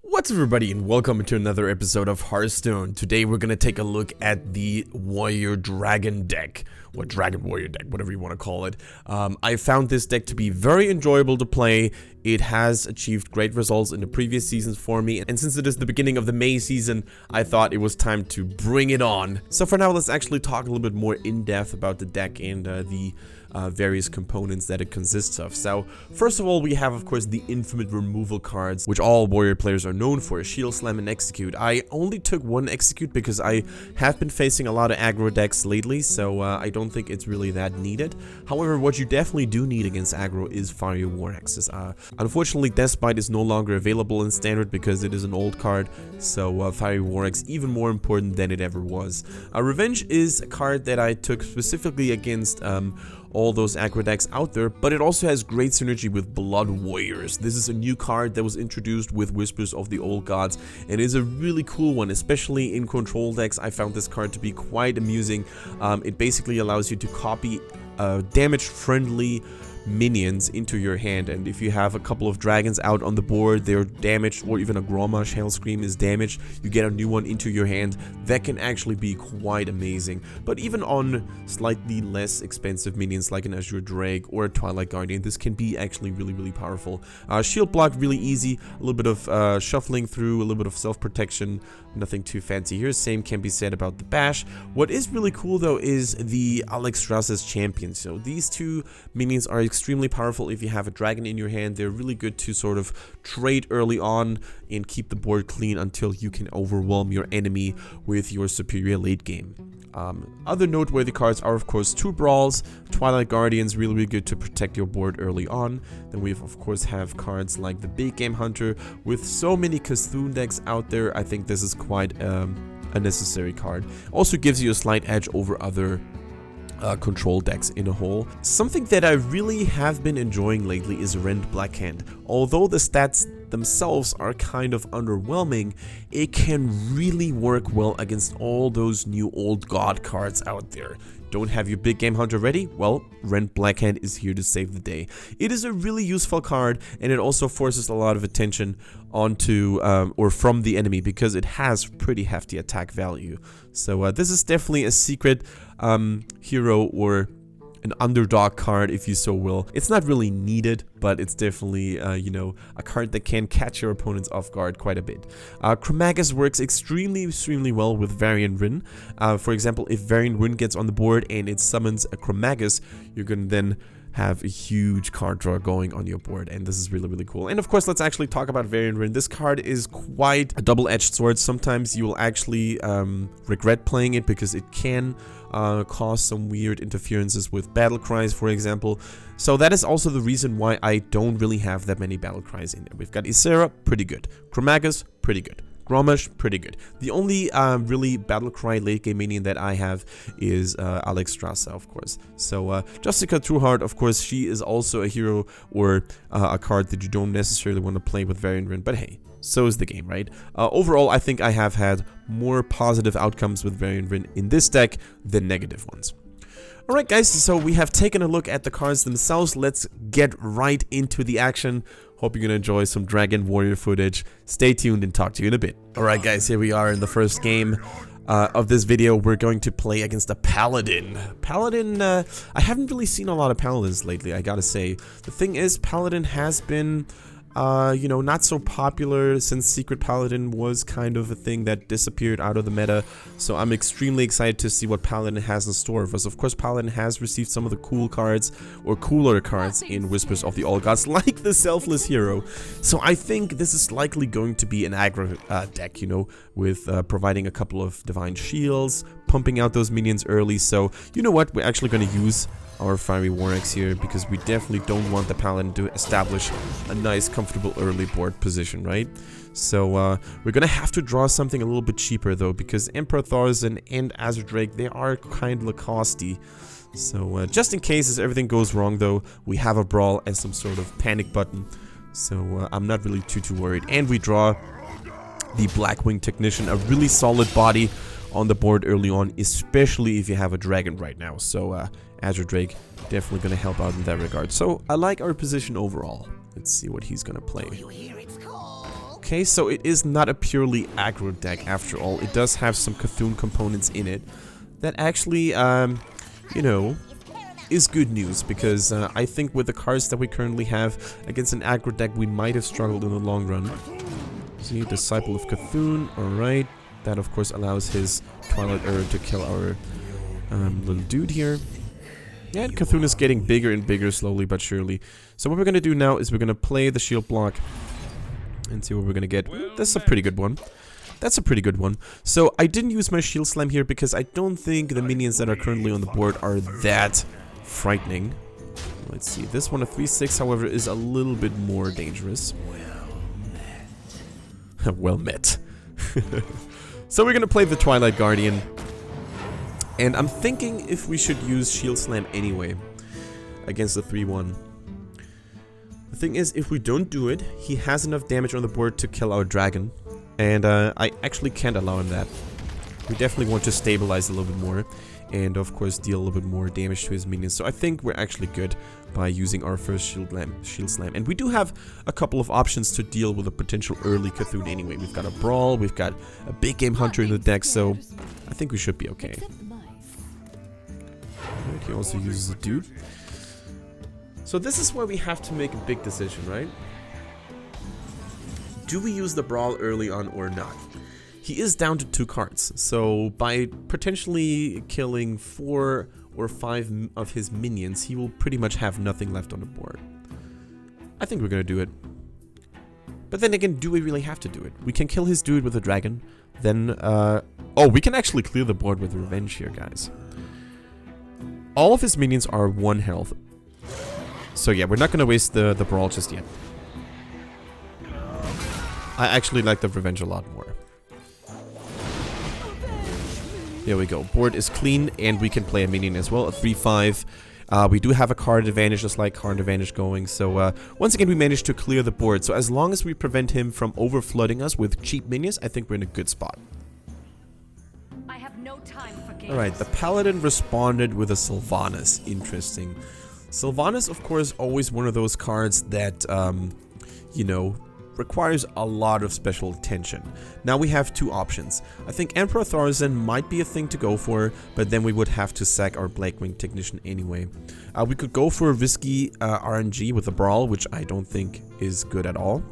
What's up everybody and welcome to another episode of Hearthstone. Today we're gonna take a look at the Warrior Dragon deck, or Dragon Warrior deck, whatever you want to call it. I found this deck to be very enjoyable to play. It has achieved great results in the previous seasons for me, and since it is the beginning of the May season, I thought it was time to bring it on. So for now, let's actually talk a little bit more in depth about the deck and the various components that it consists of. So first of all, we have of course the infinite removal cards, which all warrior players are known for: Shield, Slam, and Execute. I only took one Execute because I have been facing a lot of aggro decks lately, so I don't think it's really that needed. However, what you definitely do need against aggro is Fiery War Axes. Unfortunately, Deathbite is no longer available in Standard because it is an old card, so Fiery War Axe even more important than it ever was. Revenge is a card that I took specifically against all those aggro decks out there, but it also has great synergy with Blood Warriors. This is a new card that was introduced with Whispers of the Old Gods and is a really cool one, especially in control decks. I found this card to be quite amusing. It basically allows you to copy damage-friendly minions into your hand, and if you have a couple of dragons out on the board, they're damaged, or even a Grommash Hailscream is damaged, you get a new one into your hand. That can actually be quite amazing. But even on slightly less expensive minions like an Azure Drake or a Twilight Guardian, this can be actually really powerful. Shield block, really easy, a little bit of shuffling through, a little bit of self-protection, nothing too fancy here. Same can be said about the Bash. What is really cool though is the Alexstrasza's Champion. So these two minions are extremely powerful if you have a dragon in your hand. They're really good to sort of trade early on and keep the board clean until you can overwhelm your enemy with your superior late game. Other noteworthy cards are of course two Brawls, Twilight Guardians, really good to protect your board early on. Then we of course have cards like the Big Game Hunter. With so many Cthulhu decks out there, I think this is quite a necessary card. Also gives you a slight edge over other control decks in a whole. Something that I really have been enjoying lately is Rend Blackhand. Although the stats themselves are kind of underwhelming, it can really work well against all those new old god cards out there. Don't have your Big Game Hunter ready? Well, Rend Blackhand is here to save the day. It is a really useful card, and it also forces a lot of attention onto or from the enemy because it has pretty hefty attack value. So this is definitely a secret hero, or an underdog card, if you so will. It's not really needed, but it's definitely, you know, a card that can catch your opponents off guard quite a bit. Chromagus works extremely well with Varian Rin. For example, if Varian Rin gets on the board and it summons a Chromagus, you're gonna then have a huge card draw going on your board, and this is really cool. And of course, let's actually talk about Varian Rin. This card is quite a double-edged sword. Sometimes you will actually regret playing it because it can cause some weird interferences with battle cries, for example. So that is also the reason why I don't really have that many battle cries in there. We've got Ysera, pretty good. Chromagus, pretty good. Grommash, pretty good. The only really battle cry late game minion that I have is Alexstrasza, of course. So Justica Trueheart, of course, she is also a hero or a card that you don't necessarily want to play with Varian Rin, but hey, so is the game, right? Overall, I think I have had more positive outcomes with Varian Rin in this deck than negative ones. Alright guys, so we have taken a look at the cards themselves. Let's get right into the action. Hope you're gonna enjoy some Dragon Warrior footage. Stay tuned and talk to you in a bit. Alright guys, here we are in the first game of this video. We're going to play against a Paladin. Paladin, I haven't really seen a lot of Paladins lately, I gotta say. The thing is, Paladin has been you know, not so popular since Secret Paladin was kind of a thing that disappeared out of the meta. So I'm extremely excited to see what Paladin has in store for us. Of course, Paladin has received some of the cool cards, or cooler cards, in Whispers of the Old Gods, like the Selfless Hero. So I think this is likely going to be an aggro deck, you know, with providing a couple of Divine Shields, pumping out those minions early. So, you know what, we're actually going to use our Fiery War Axe here because we definitely don't want the Paladin to establish a nice comfortable early board position, right? So we're gonna have to draw something a little bit cheaper though, because Emperor Thaurissan and Azure Drake, they are kind of costly. So just in case as everything goes wrong though, we have a Brawl as some sort of panic button. So I'm not really too worried. And we draw the Blackwing Technician, a really solid body on the board early on, especially if you have a dragon right now. So Azure Drake definitely going to help out in that regard. So I like our position overall. Let's see what he's going to play. Okay, so it is not a purely aggro deck after all. It does have some Cthulhu components in it that actually, you know, is good news, because I think with the cards that we currently have against an aggro deck, we might have struggled in the long run. See, Disciple of Cthulhu, alright. That of course allows his Twilight Error to kill our little dude here. Yeah, and Cthulhu is getting bigger and bigger slowly but surely. So what we're gonna do now is we're gonna play the shield block and see what we're gonna get. That's a pretty good one. That's a pretty good one. So I didn't use my shield slam here because I don't think the minions that are currently on the board are that frightening. Let's see. This one, a 3/6, however, is a little bit more dangerous. Well met. So we're gonna play the Twilight Guardian. And I'm thinking if we should use Shield Slam anyway against the 3/1. The thing is, if we don't do it, he has enough damage on the board to kill our dragon. And I actually can't allow him that. We definitely want to stabilize a little bit more. And of course deal a little bit more damage to his minions. So I think we're actually good by using our first Shield Slam. And we do have a couple of options to deal with a potential early Cthulhu anyway. We've got a Brawl, we've got a big game hunter in the deck, so I think we should be okay. Right, he also uses a dude. So this is where we have to make a big decision, right? Do we use the Brawl early on or not? He is down to 2 cards, so by potentially killing 4 or 5 of his minions, he will pretty much have nothing left on the board. I think we're gonna do it. But then again, do we really have to do it? We can kill his dude with a dragon, then, oh, we can actually clear the board with Revenge here, guys. All of his minions are 1 health. So yeah, we're not gonna waste the Brawl just yet. I actually like the Revenge a lot more. There we go. Board is clean, and we can play a minion as well, a 3/5. We do have a card advantage, just like card advantage going. So once again, we managed to clear the board. So as long as we prevent him from overflooding us with cheap minions, I think we're in a good spot. I have no time for games. All right, the Paladin responded with a Sylvanas. Interesting. Sylvanas, of course, always one of those cards that, you know, requires a lot of special attention. Now we have 2 options. I think Emperor Thaurissan might be a thing to go for, but then we would have to sack our Blackwing Technician anyway. We could go for a risky RNG with a Brawl, which I don't think is good at all.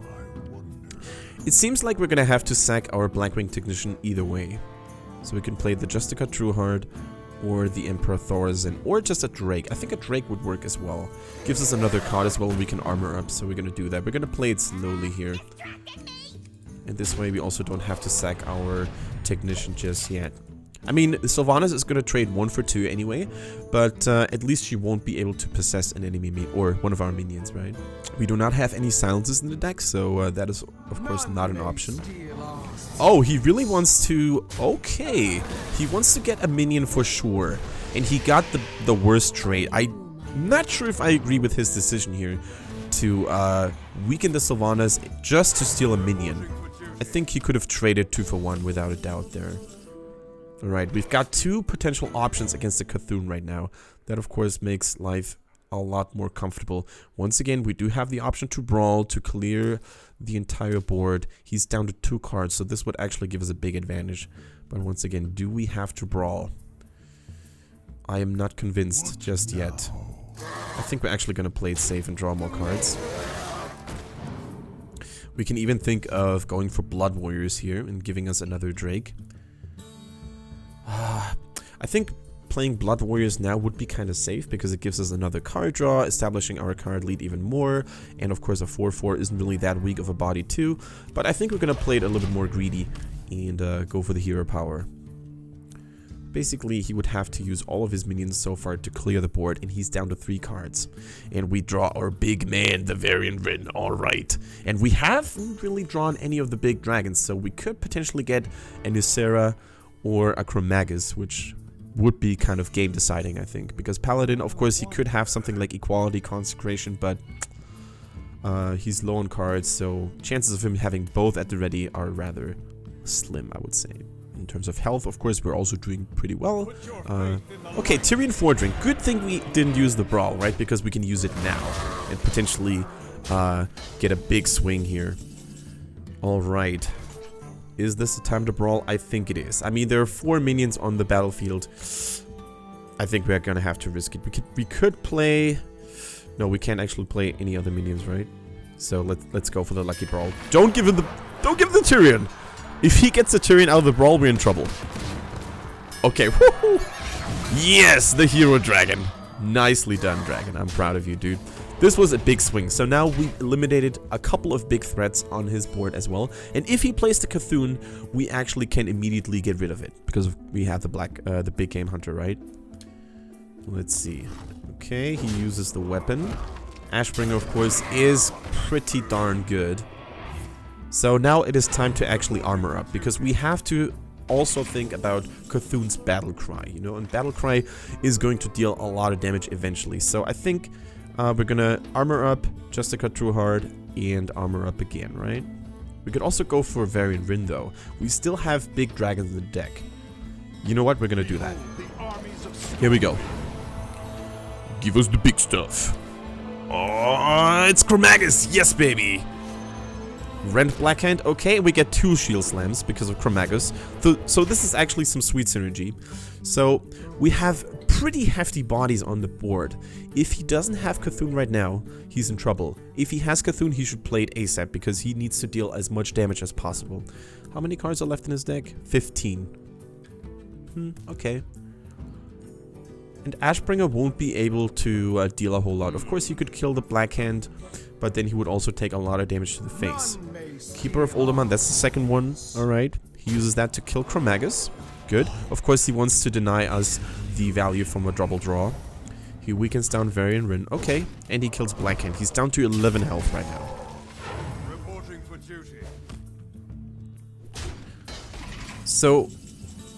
It seems like we're gonna have to sack our Blackwing Technician either way. So we can play the Justica Trueheart, or the Emperor Thaurissan, or just a Drake. I think a Drake would work as well. Gives us another card as well, and we can armor up, so we're gonna do that. We're gonna play it slowly here. And this way we also don't have to sack our Technician just yet. I mean, Sylvanas is gonna trade 1 for 2 anyway, but at least she won't be able to possess an enemy or one of our minions, right? We do not have any silences in the deck, so that is of course not an option. Oh, he really wants to... Okay. He wants to get a minion for sure. And he got the worst trade. I'm not sure if I agree with his decision here to weaken the Sylvanas just to steal a minion. I think he could have traded 2 for 1 without a doubt there. Alright, we've got 2 potential options against the Cthulhu right now. That of course makes life a lot more comfortable. Once again, we do have the option to Brawl to clear the entire board. He's down to 2 cards, so this would actually give us a big advantage. But once again, do we have to Brawl? I am not convinced just yet. I think we're actually going to play it safe and draw more cards. We can even think of going for Blood Warriors here and giving us another Drake. I think playing Blood Warriors now would be kind of safe because it gives us another card draw, establishing our card lead even more. And of course a 4/4 isn't really that weak of a body too. But I think we're going to play it a little bit more greedy and go for the hero power. Basically, he would have to use all of his minions so far to clear the board, and he's down to 3 cards. And we draw our big man, the Varian Rin, alright. And we haven't really drawn any of the big dragons, so we could potentially get a Nysera or a Chromagus, which would be kind of game deciding, I think. Because Paladin, of course, he could have something like Equality, Consecration, but he's low on cards, so chances of him having both at the ready are rather slim, I would say. In terms of health, of course, we're also doing pretty well. Okay, Tyrian Fordring. Good thing we didn't use the Brawl, right? Because we can use it now and potentially get a big swing here Alright. Is this the time to brawl? I think it is. I mean, there are 4 minions on the battlefield. I think we're gonna have to risk it. We could play... No, we can't actually play any other minions, right? So let's go for the lucky brawl. Don't give him the Tyrion! If he gets the Tyrion out of the brawl, we're in trouble. Okay, woohoo! Yes, the hero dragon. Nicely done, dragon. I'm proud of you, dude. This was a big swing. So now we eliminated a couple of big threats on his board as well. And if he plays the Cthulhu, we actually can immediately get rid of it because we have the big game hunter, right? Let's see. Okay, he uses the weapon. Ashbringer, of course, is pretty darn good. So now it is time to actually armor up because we have to also think about Cthulhu's battle cry, you know, and battle cry is going to deal a lot of damage eventually. So I think we're gonna armor up Justica Trueheart and armor up again, right? We could also go for Varian Rin though. We still have big dragons in the deck. You know what? We're gonna do that. Here we go. Give us the big stuff. Oh, it's Chromagus! Yes, baby! Rent Blackhand. Okay, we get 2 shield slams because of Chromagus. So this is actually some sweet synergy. So we have pretty hefty bodies on the board. If he doesn't have Cthulhu right now, he's in trouble. If he has Cthulhu, he should play it ASAP because he needs to deal as much damage as possible. How many cards are left in his deck? 15. Okay. And Ashbringer won't be able to deal a whole lot. Of course, you could kill the Blackhand, but then he would also take a lot of damage to the face. Keeper of Olderman, that's the second one. Alright. He uses that to kill Chromagus. Good. Of course, he wants to deny us the value from a double draw. He weakens down Varian Rin. Okay. And he kills Blackhand. He's down to 11 health right now. Reporting for duty. So,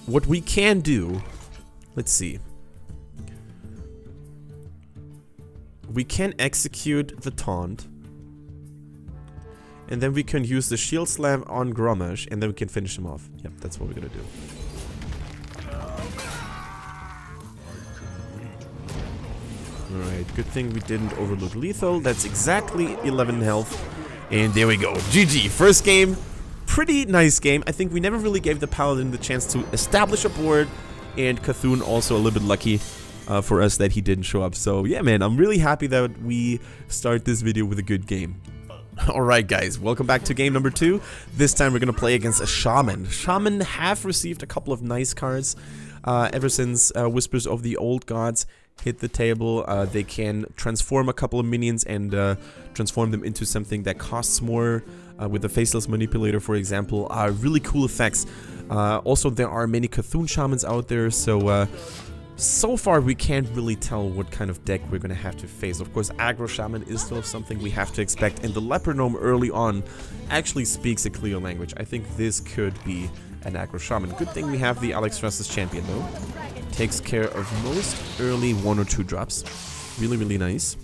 what we can do... Let's see. We can execute the taunt. And then we can use the shield slam on Grommash, and then we can finish him off. Yep, that's what we're gonna do. Alright, good thing we didn't overlook lethal. That's exactly 11 health. And there we go. GG. First game. Pretty nice game. I think we never really gave the Paladin the chance to establish a board. And Cthulhu also a little bit lucky for us that he didn't show up. So yeah, man, I'm really happy that we start this video with a good game. Alright guys, welcome back to game number 2. This time we're gonna play against a Shaman. Shaman have received a couple of nice cards ever since Whispers of the Old Gods hit the table. They can transform a couple of minions and transform them into something that costs more with the Faceless Manipulator, for example. Really cool effects. Also, there are many Cthulhu Shamans out there, so far we can't really tell what kind of deck we're gonna have to face. Of course, Aggro Shaman is still something we have to expect, and the Leopard Gnome early on actually speaks a clear language. I think this could be an Aggro Shaman. Good thing we have the Alex Russ's champion though. Takes care of most early 1 or 2 drops. Really, really nice.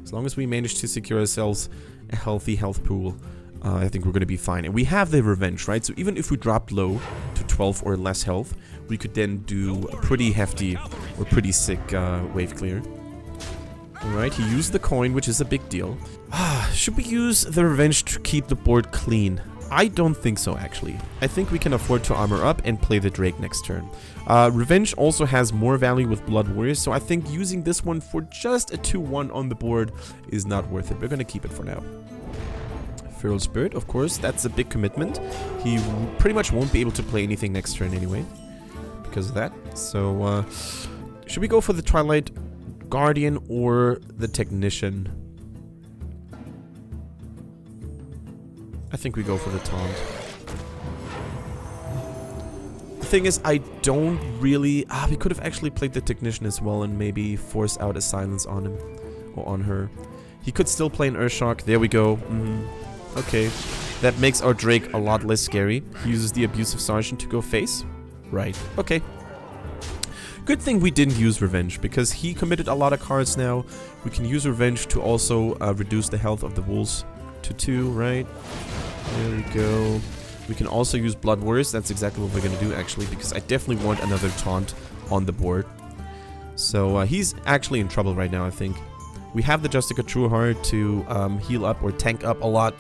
As long as we manage to secure ourselves a healthy health pool, I think we're gonna be fine. And we have the Revenge, right? So even if we dropped low to 12 or less health, we could then do a pretty hefty or pretty sick wave clear. Alright, he used the coin, which is a big deal. Should we use the Revenge to keep the board clean? I don't think so, actually. I think we can afford to armor up and play the Drake next turn. Revenge also has more value with Blood Warriors, so I think using this one for just a 2-1 on the board is not worth it. We're gonna keep it for now. Feral Spirit, of course, that's a big commitment. He pretty much won't be able to play anything next turn anyway, because of that. So, should we go for the Twilight Guardian or the Technician? I think we go for the Taunt. The thing is, I don't really... we could have actually played the Technician as well and maybe force out a silence on him or on her. He could still play an Earthshock. There we go. Okay. That makes our Drake a lot less scary. He uses the Abusive Sergeant to go face. Right. Okay. Good thing we didn't use Revenge, because he committed a lot of cards now. We can use Revenge to also reduce the health of the wolves to 2, right? There we go. We can also use Blood Warriors. That's exactly what we're going to do, actually, because I definitely want another taunt on the board. So he's actually in trouble right now, I think. We have the Justica Trueheart to heal up or tank up a lot.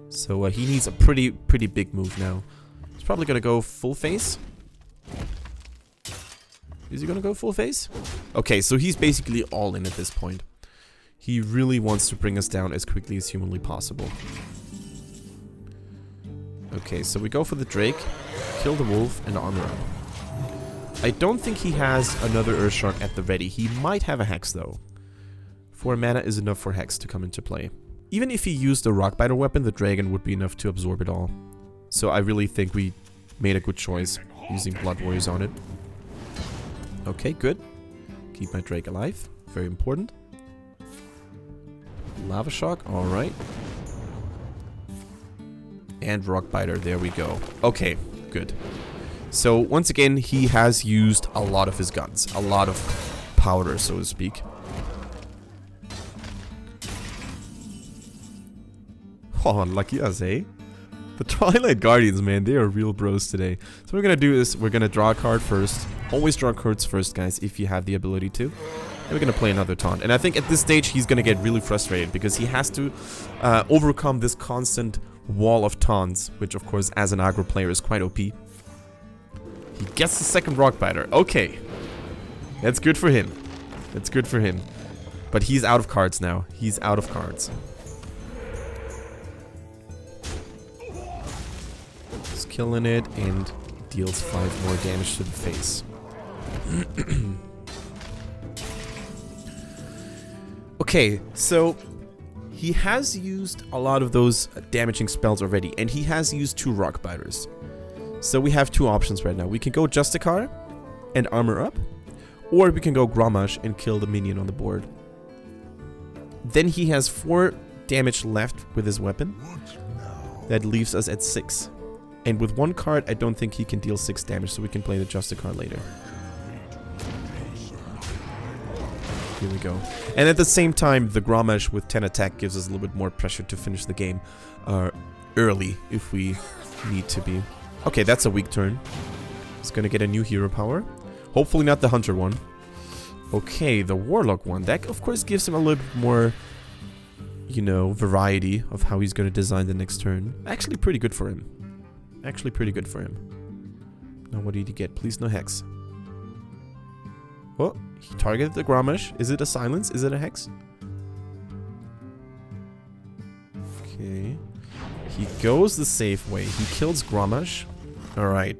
So he needs a pretty big move now. He's probably gonna go full face. Is he gonna go full face? Okay, so he's basically all in at this point. He really wants to bring us down as quickly as humanly possible. Okay, so we go for the Drake, kill the wolf, and armor up. I don't think he has another Earthshark at the ready. He might have a Hex though. 4 mana is enough for Hex to come into play. Even if he used the Rockbiter weapon, the dragon would be enough to absorb it all. So I really think we made a good choice using Blood Warriors on it. Okay, good. Keep my Drake alive. Very important. Lava Shock, alright. And Rockbiter, there we go. Okay, good. So once again, he has used a lot of his guns. A lot of powder, so to speak. Oh, lucky us, eh? The Twilight Guardians, man, they are real bros today. So what we're gonna do is, we're gonna draw a card first. Always draw cards first, guys, if you have the ability to. And we're gonna play another taunt. And I think at this stage, he's gonna get really frustrated, because he has to overcome this constant wall of taunts, which of course, as an aggro player, is quite OP. He gets the second Rockbiter. Okay. That's good for him. That's good for him. But he's out of cards now. He's out of cards. Killing it and deals 5 more damage to the face. Okay, so he has used a lot of those damaging spells already, and he has used 2 Rockbiters. So we have 2 options right now. We can go Justicar and armor up, or we can go Grommash and kill the minion on the board. Then he has 4 damage left with his weapon. That leaves us at 6. And with 1 card, I don't think he can deal 6 damage, so we can play the Justicar later. Here we go. And at the same time, the Grommash with 10 attack gives us a little bit more pressure to finish the game early, if we need to be. Okay, that's a weak turn. He's gonna get a new hero power. Hopefully not the Hunter one. Okay, the Warlock one. That, of course, gives him a little bit more, you know, variety of how he's gonna design the next turn. Actually pretty good for him. Actually pretty good for him. Now what did he get? Please no Hex. Oh, he targeted the Grommash. Is it a silence? Is it a Hex? Okay. He goes the safe way. He kills Grommash. Alright.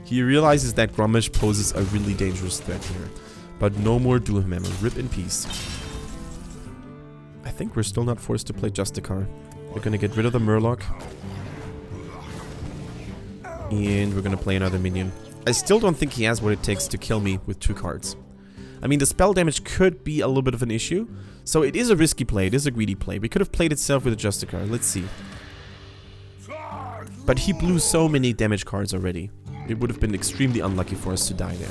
He realizes that Grommash poses a really dangerous threat here. But no more Doom Hammer. Rip in peace. I think we're still not forced to play Justicar. We're gonna get rid of the Murloc. And we're gonna play another minion. I still don't think he has what it takes to kill me with 2 cards. I mean, the spell damage could be a little bit of an issue. So it is a risky play, it is a greedy play. We could have played itself with a Justicar, let's see. But he blew so many damage cards already. It would have been extremely unlucky for us to die there.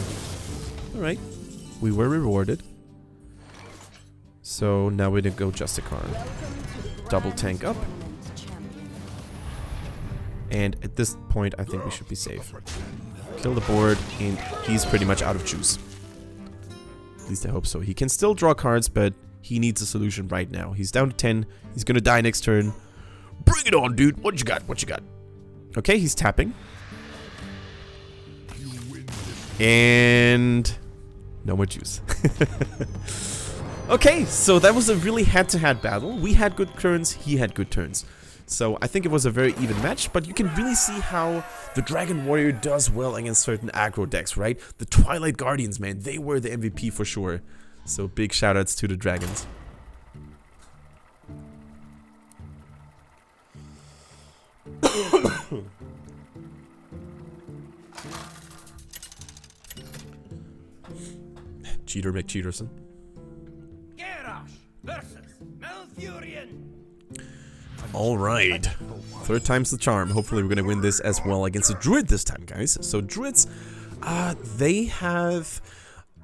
Alright, we were rewarded. So now we're gonna go Justicar. Double tank up. And at this point, I think we should be safe. Kill the board, and he's pretty much out of juice. At least I hope so. He can still draw cards, but he needs a solution right now. He's down to 10. He's gonna die next turn. Bring it on, dude. What you got? What you got? Okay, he's tapping. And no more juice. Okay, so that was a really head-to-head battle. We had good turns, he had good turns. So I think it was a very even match, but you can really see how the Dragon Warrior does well against certain aggro decks, right? The Twilight Guardians, man, they were the MVP for sure. So big shoutouts to the Dragons. Cheater McCheaterson. Alright. 3rd time's the charm. Hopefully we're gonna win this as well against a Druid this time, guys. So Druids, they have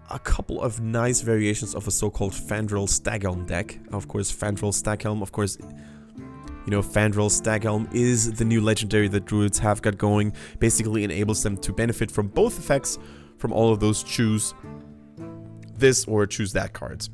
a couple of nice variations of a so-called Fandral Staghelm deck. Of course, Fandral Staghelm, of course, you know, Fandral Staghelm is the new legendary that Druids have got going. Basically enables them to benefit from both effects from all of those choose this or choose that cards.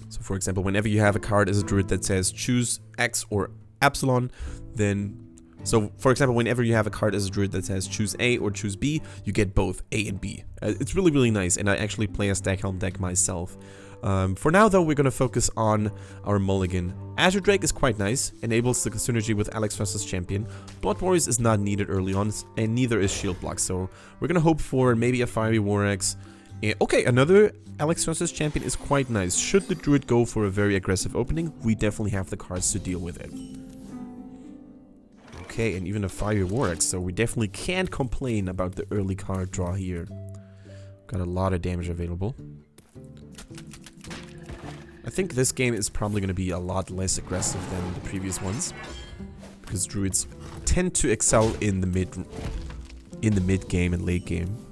So for example, whenever you have a card as a Druid that says choose X or Epsilon, then... So, for example, whenever you have a card as a druid that says choose A or choose B, you get both A and B. It's really, really nice, and I actually play a Stackhelm deck myself. For now, though, we're going to focus on our mulligan. Azure Drake is quite nice, enables the synergy with Alex versus Champion. Blood Warriors is not needed early on, and neither is Shield Block, so we're going to hope for maybe a Fiery War Axe. Okay, another Alex versus Champion is quite nice. Should the druid go for a very aggressive opening, we definitely have the cards to deal with it. Okay, and even a Fiery War Axe, so we definitely can't complain about the early card draw here. Got a lot of damage available. I think this game is probably going to be a lot less aggressive than the previous ones, because druids tend to excel in the mid game and late game.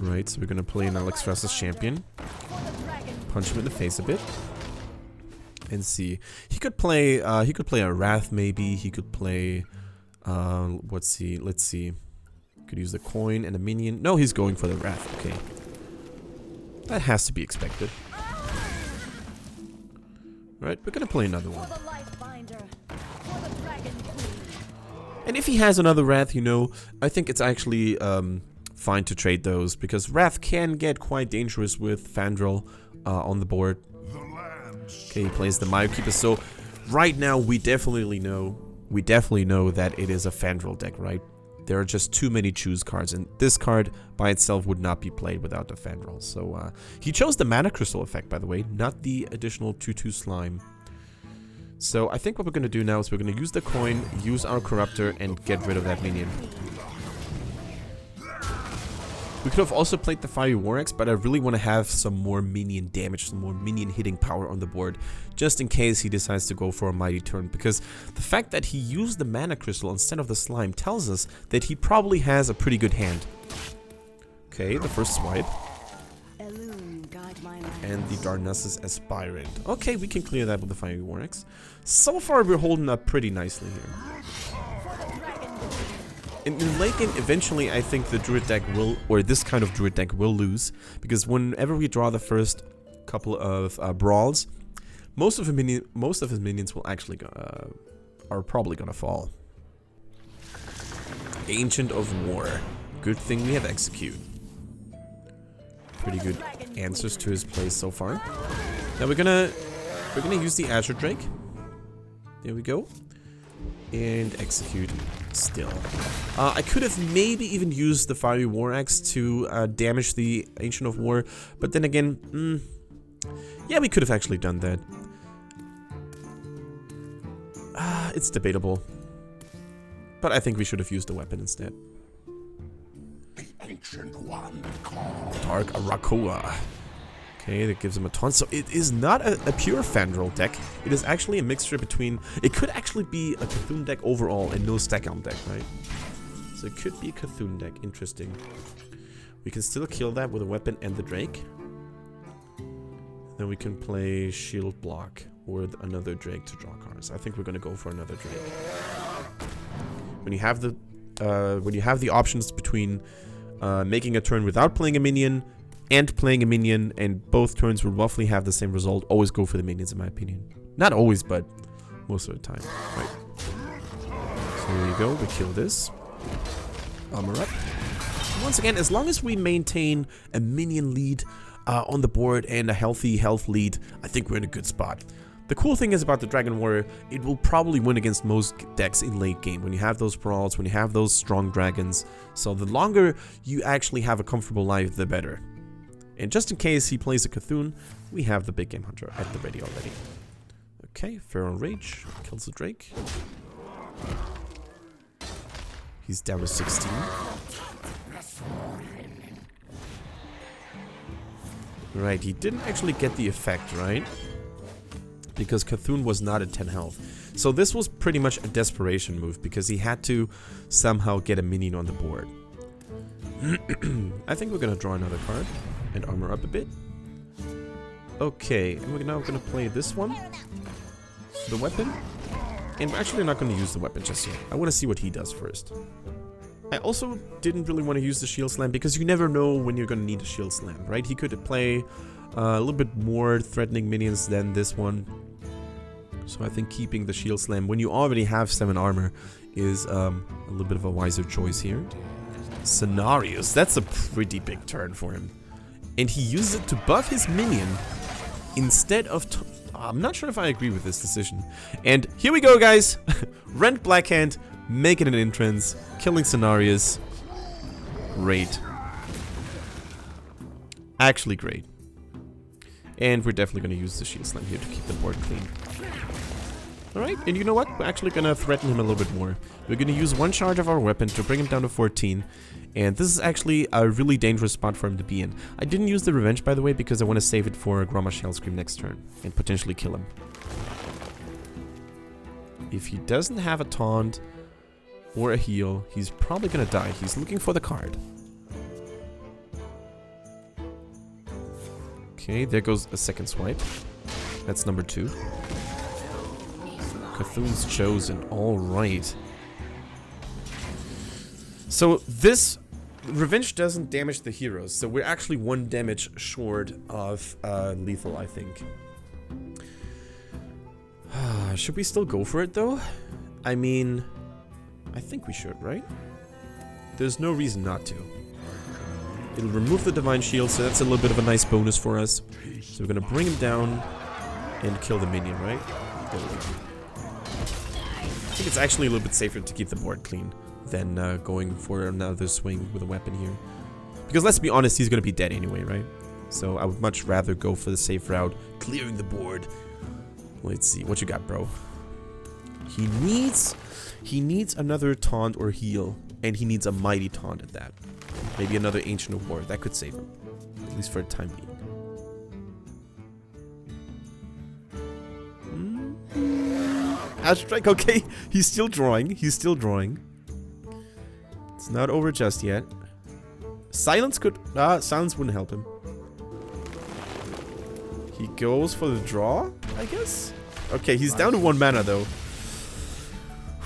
Right, so we're going to play an Alex versus Champion. Punch him in the face a bit. And see, he could play a Wrath maybe. He could play, let's see. Could use the coin and a minion. No, he's going for the Wrath. Okay, that has to be expected. Right, we're gonna play another one. And if he has another Wrath, you know, I think it's actually fine to trade those, because Wrath can get quite dangerous with Fandral on the board. Okay, he plays the Mire Keeper. So right now we definitely know that it is a Fandral deck, right? There are just too many choose cards, and this card by itself would not be played without the Fandral. So he chose the Mana Crystal effect, by the way, not the additional 2/2 slime. So I think what we're going to do now is we're going to use the coin, use our Corruptor, and get rid of that minion. We could have also played the Fiery War Axe, but I really want to have some more minion damage, some more minion hitting power on the board, just in case he decides to go for a Mighty Turn, because the fact that he used the Mana Crystal instead of the Slime tells us that he probably has a pretty good hand. Okay, the first swipe. And the Darnassus Aspirant. Okay, we can clear that with the Fiery War Axe. So far, we're holding up pretty nicely here. In late game, eventually, I think the Druid deck will, or this kind of Druid deck will lose, because whenever we draw the first couple of brawls, most of his minions will actually are probably gonna fall. Ancient of War. Good thing we have Execute. Pretty good answers to his plays so far. Now we're gonna use the Azure Drake. There we go. And Execute still. I could have maybe even used the Fiery War Axe to damage the Ancient of War, but then again, yeah, we could have actually done that. It's debatable, but I think we should have used the weapon instead. The Ancient One called Dark Arakoa. Okay, that gives him a taunt. So it is not a pure Fandral deck. It is actually a mixture between... It could actually be a Cthulhu deck overall and no Stackhelm deck, right? So it could be a Cthulhu deck. Interesting. We can still kill that with a weapon and the Drake. Then we can play Shield Block or another Drake to draw cards. I think we're going to go for another Drake. When you have the options between making a turn without playing a minion and playing a minion, and both turns will roughly have the same result, always go for the minions in my opinion. Not always, but most of the time. Right. So here you go, we kill this. Armor up. Once again, as long as we maintain a minion lead on the board and a healthy health lead, I think we're in a good spot. The cool thing is about the Dragon Warrior, it will probably win against most decks in late game, when you have those brawls, when you have those strong dragons. So the longer you actually have a comfortable life, the better. And just in case he plays a Cthulhu, we have the Big Game Hunter at the ready already. Okay, Feral Rage kills the Drake. He's down to 16. Right, he didn't actually get the effect, right? Because Cthulhu was not at 10 health. So this was pretty much a desperation move, because he had to somehow get a minion on the board. I think we're gonna draw another card and armor up a bit. Okay, and we're now gonna play this one, the weapon, and we're actually not gonna use the weapon just yet. I want to see what he does first. I also didn't really want to use the Shield Slam, because you never know when you're gonna need a Shield Slam, right? He could play a little bit more threatening minions than this one. So I think keeping the shield slam when you already have 7 armor is a little bit of a wiser choice here. Scenarios, that's a pretty big turn for him. And he uses it to buff his minion instead of... I'm not sure if I agree with this decision. And here we go, guys. Rent Blackhand, making an entrance, killing Scenarios. Great. Actually great. And we're definitely going to use the shield slam here to keep the board clean. Alright, and you know what? We're actually going to threaten him a little bit more. We're going to use 1 charge of our weapon to bring him down to 14. And this is actually a really dangerous spot for him to be in. I didn't use the revenge, by the way, because I want to save it for Gromma Shell Scream next turn. And potentially kill him. If he doesn't have a taunt or a heal, he's probably going to die. He's looking for the card. Okay, there goes a second swipe. That's number 2. Cthulhu's Chosen, alright. So this revenge doesn't damage the heroes, so we're actually 1 damage short of lethal, I think. Should we still go for it though? I mean, I think we should, right? There's no reason not to. It'll remove the Divine Shield, so that's a little bit of a nice bonus for us. So we're gonna bring him down and kill the minion, right? There we go. I think it's actually a little bit safer to keep the board clean than going for another swing with a weapon here. Because let's be honest, he's gonna be dead anyway, right? So I would much rather go for the safe route, clearing the board. Let's see, what you got, bro? He needs another taunt or heal, and he needs a mighty taunt at that. Maybe another Ancient of War, that could save him. At least for the time being. Strike, okay. He's still drawing. He's still drawing. It's not over just yet. Silence could... silence wouldn't help him. He goes for the draw, I guess? Okay, he's down to 1 mana, though.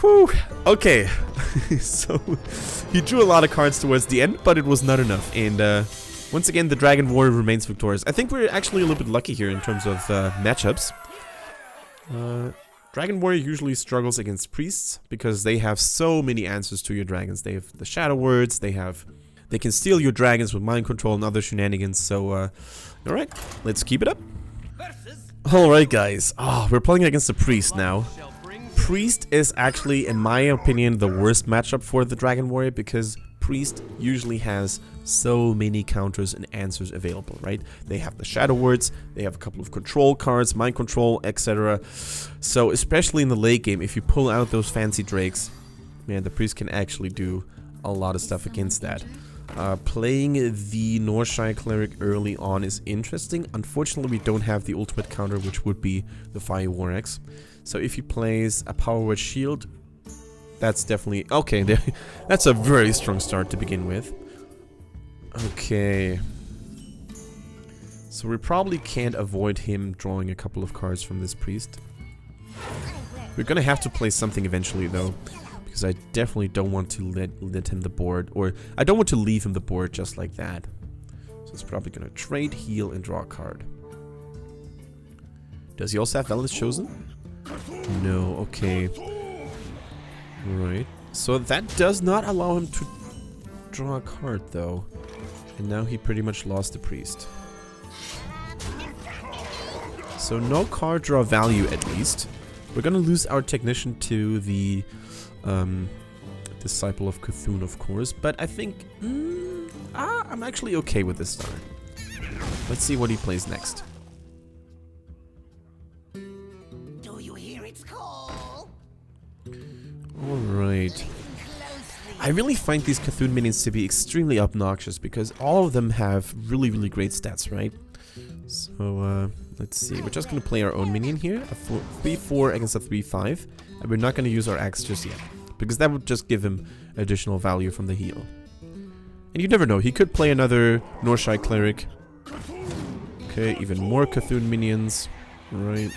Whew. Okay. So, he drew a lot of cards towards the end, but it was not enough. And, once again, the Dragon Warrior remains victorious. I think we're actually a little bit lucky here in terms of matchups. Dragon Warrior usually struggles against priests because they have so many answers to your dragons. They have the Shadow Words, they can steal your dragons with mind control and other shenanigans. So, alright, let's keep it up. Alright, guys. We're playing against the priest now. Priest is actually, in my opinion, the worst matchup for the Dragon Warrior because Priest usually has so many counters and answers available, right? They have the Shadow Words, they have a couple of control cards, mind control, etc. So especially in the late game, if you pull out those fancy drakes, man, the Priest can actually do a lot of stuff against that. Playing the Northshire Cleric early on is interesting. Unfortunately, we don't have the ultimate counter, which would be the Fire War Axe. So if he plays a Power Word Shield, that's definitely... Okay, that's a very strong start to begin with. Okay. So we probably can't avoid him drawing a couple of cards from this priest. We're gonna have to play something eventually, though. Because I definitely don't want to let him the board, or I don't want to leave him the board just like that. So it's probably gonna trade, heal, and draw a card. Does he also have Valdis Chosen? No, okay. Right. So that does not allow him to draw a card, though. And now he pretty much lost the priest. So no card draw value, at least. We're gonna lose our technician to the Disciple of Cthulhu, of course. But I think... I'm actually okay with this start. Let's see what he plays next. Do you hear its call? Alright. I really find these Cthulhu minions to be extremely obnoxious because all of them have really, really great stats, right? So, let's see. We're just going to play our own minion here. A 3-4 against a 3-5. And we're not going to use our axe just yet. Because that would just give him additional value from the heal. And you never know. He could play another Northshire Cleric. Okay, even more Cthulhu minions. Right.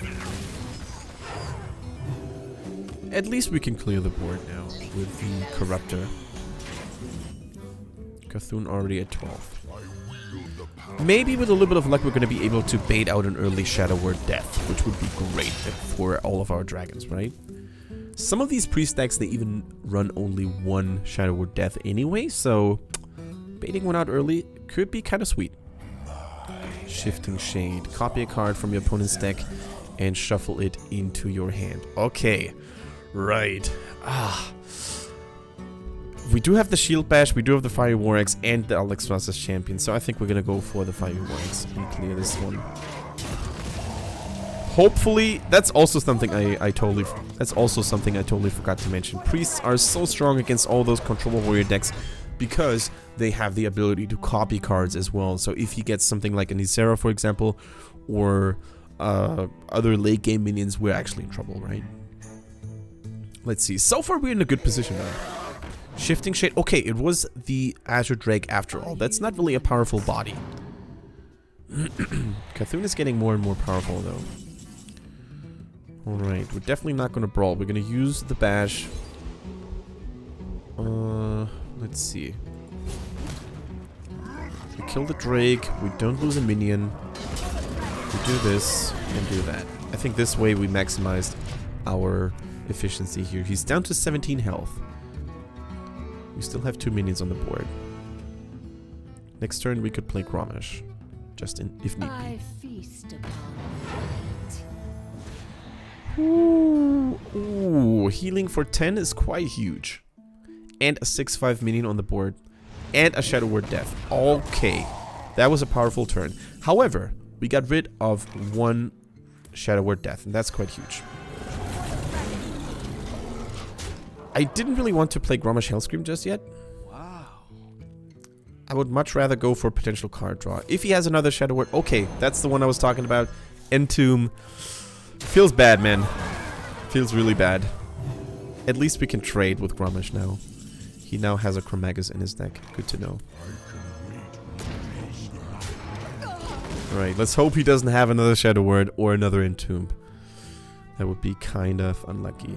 At least we can clear the board now with the Corruptor. Cthulhu already at 12. Maybe with a little bit of luck, we're going to be able to bait out an early Shadow Word Death, which would be great for all of our dragons, right? Some of these priest decks, they even run only one Shadow Word Death anyway, so baiting one out early could be kind of sweet. Shifting Shade. Copy a card from your opponent's deck and shuffle it into your hand. Okay, right. We do have the Shield Bash, we do have the Fiery War Axe, and the Alexstrasza's Champion, so I think we're gonna go for the Fiery War Axe and clear this one. Hopefully, that's also something I totally forgot to mention. Priests are so strong against all those Control Warrior decks because they have the ability to copy cards as well. So if you get something like a Nisera, for example, or other late game minions, we're actually in trouble, right? Let's see. So far, we're in a good position now. Shifting Shade. Okay, it was the Azure Drake after all. That's not really a powerful body. Cthulhu is getting more and more powerful, though. Alright, we're definitely not going to brawl. We're going to use the bash. Let's see. We kill the Drake. We don't lose a minion. We do this and do that. I think this way we maximized our efficiency here. He's down to 17 health. We still have 2 minions on the board. Next turn we could play Grommash. Just if need I be. feast upon Ooh, healing for 10 is quite huge. And a 6/5 minion on the board. And a Shadow Word Death. Okay, that was a powerful turn. However, we got rid of 1 Shadow Word Death, and that's quite huge. I didn't really want to play Grommash Hellscream just yet. Wow. I would much rather go for a potential card draw. If he has another Shadow Word, okay, that's the one I was talking about. Entomb. Feels bad, man. Feels really bad. At least we can trade with Grommash now. He now has a Chromagus in his deck. Good to know. Alright, let's hope he doesn't have another Shadow Word or another Entomb. That would be kind of unlucky.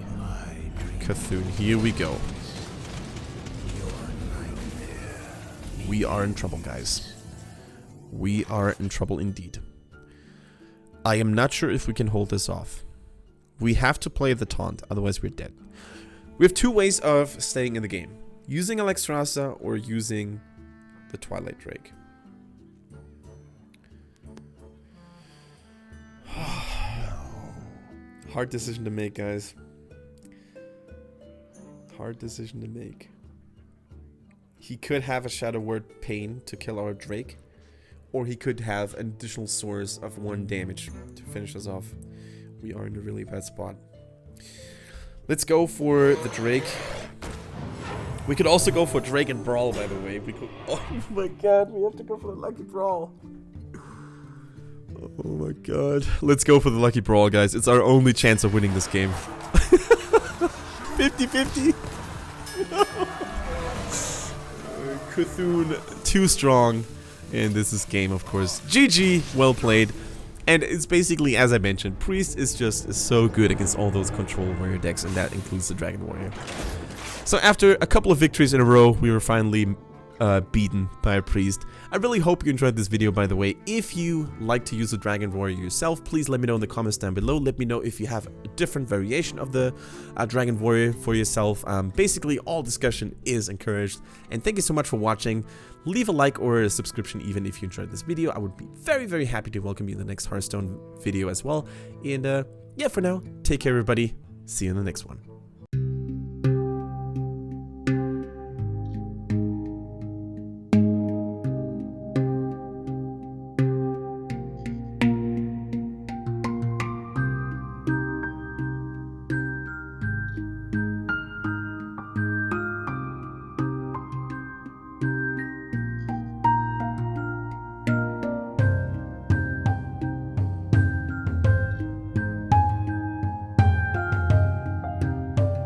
Cthulhu, here we go. We are in trouble, guys. We are in trouble indeed. I am not sure if we can hold this off. We have to play the taunt, otherwise we're dead. We have 2 ways of staying in the game. Using Alexstrasza or using the Twilight Drake. Hard decision to make, guys. Hard decision to make. He could have a Shadow Word Pain to kill our Drake. Or he could have an additional source of 1 damage to finish us off. We are in a really bad spot. Let's go for the Drake. We could also go for Drake and Brawl, by the way. We could. Oh my god, we have to go for the Lucky Brawl. Oh my god. Let's go for the Lucky Brawl, guys. It's our only chance of winning this game. 50-50. Cthulhu, too strong. And this is game, of course. GG, well played. And it's basically, as I mentioned, Priest is just so good against all those Control Warrior decks, and that includes the Dragon Warrior. So after a couple of victories in a row, we were finally beaten by a Priest. I really hope you enjoyed this video, by the way. If you like to use the Dragon Warrior yourself, please let me know in the comments down below. Let me know if you have a different variation of the Dragon Warrior for yourself. Basically, all discussion is encouraged. And thank you so much for watching. Leave a like or a subscription even if you enjoyed this video. I would be very, very happy to welcome you in the next Hearthstone video as well. And yeah, for now, take care everybody. See you in the next one.